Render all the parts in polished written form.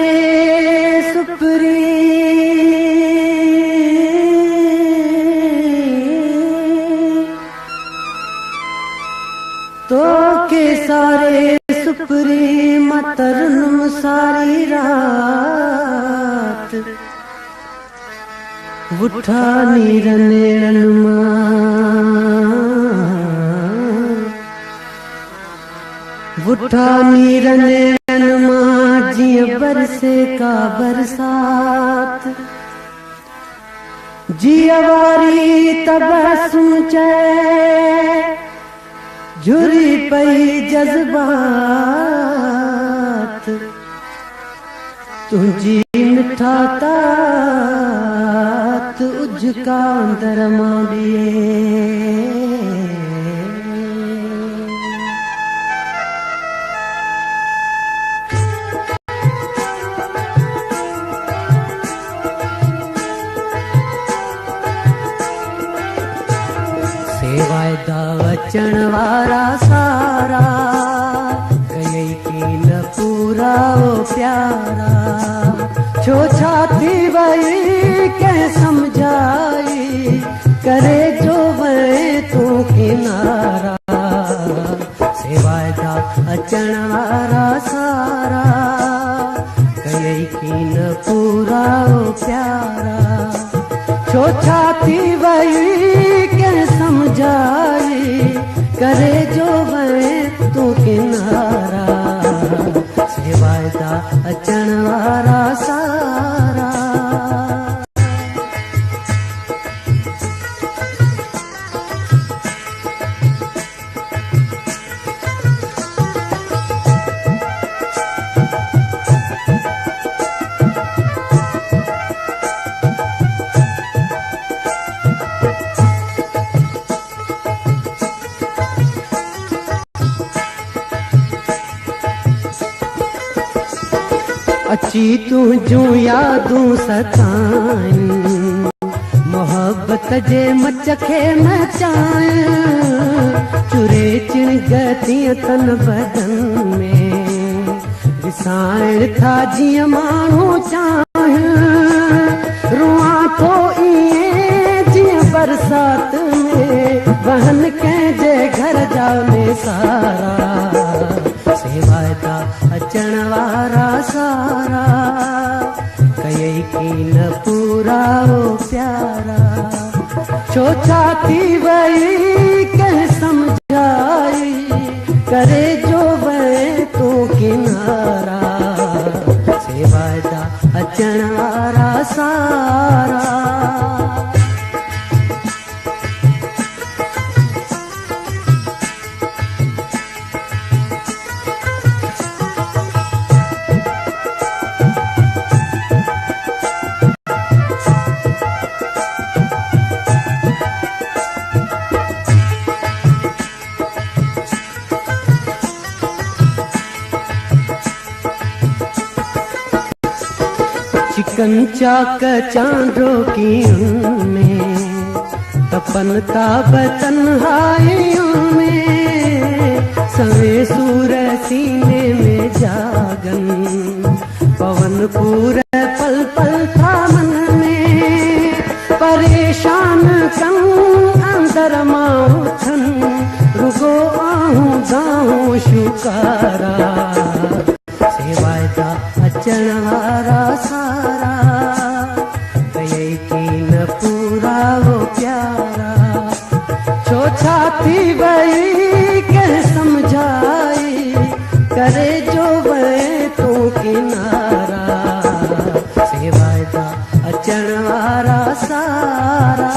सारे सुपरी तो के सारे सुपरी मतरन सारी रात उठा नीरन उठा नीरन जिय बरसे का बरसात जियवारी तब सूचे झुरी पई जज्बात तुझी मिठा तात उजका अंदर मांडिए वायदा वचन वारा सारा कई की न पूरा ओ प्यारा छो छाती वही के समझाई करे जो वे तो किनारा से वायदा वचन वारा सारा कई की न पूरा ओ प्यारा छो छाती वही समझाई करे जो वे तू किनारा से वायदा अचण वारा सारा अची तुझू यादूं सताई मोहब्बत जे मचखे मचाए चुरे चिण गतियां तन बदन में विसाइण था जीअं माण्हू चाहे रुआ तो इएं जीअं बरसात में बहन कंहिंजे घर जा सारा से वायदा अचण वारा सारा कई की न पूरा ओ प्यारा छो छाती वही कह समझाई करे जो वे तो किनारा से वायदा अचण वारा सारा चिकन चाक चांदो की उनमें तपन ताब तन्हाइयों में सवे सूर सीने में जागन पवन पूरे पल पल था मन में परेशान कं अंदर माउथन रुगो आहूं गाऊं शुकारा से वायदा अचण वारा सारा कई की न पूरा वो प्यारा छो छाती वही के समझाई करे जो वे तो किनारा से वायदा अचण वारा सारा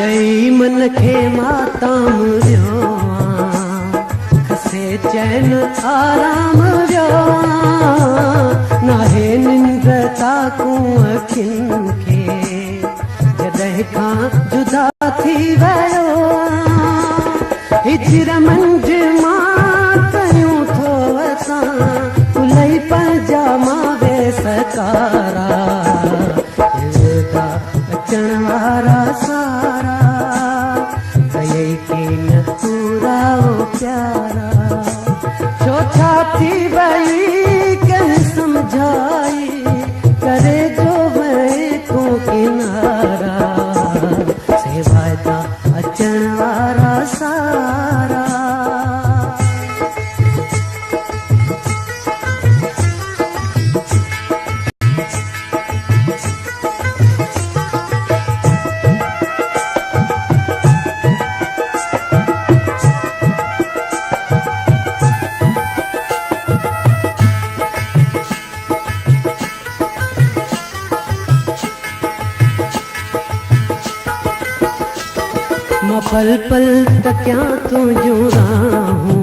ॾेई मन खे माताम वियो खसे चैन आराम वियो नाहे निंड ताकूं अखियुनि खे तंहिंखां जुदा थी वियो हिजर मंझ मां कयूं थो असां उलही पंहिंजा मां बेसकारा अचण वारा सारा कयई कीन पूरा ओ प्यारा छो छा थी वई कंहिं सम्झाई करे जो वई तूं किनारा सेवाए ता अचण वारा सारा मां पल पल तकियां तुंहिंजूं राहूं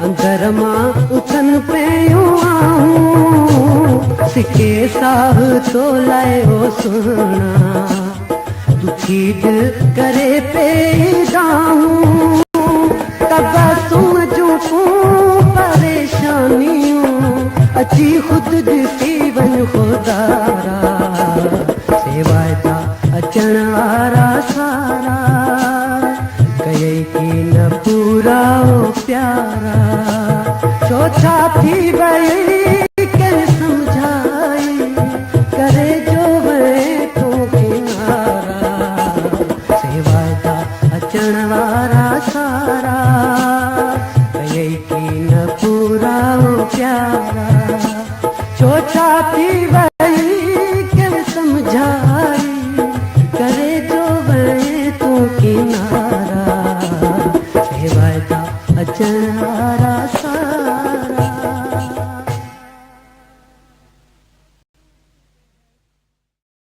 अंदर मां उथन पियूं आहूं सिके साह तो लाए हो सुहिणा दुखी दिल करे पई गाहूं तबसुम जूं परेशानियूं अची ख़ुदि ॾिसी वञ ख़ुदारा सेवाए ता अचण वारा सारा कयई कीन पूरा ओ प्यारा छो छा थी वई कंहिं सम्झाई करे जो वई तूं किनारा सेवाए ता अचण वारा सारा कयई कीन पूरा ओ प्यारा छो छा थी वई कंहिं सम्झाई करे जो वई तूं किनारा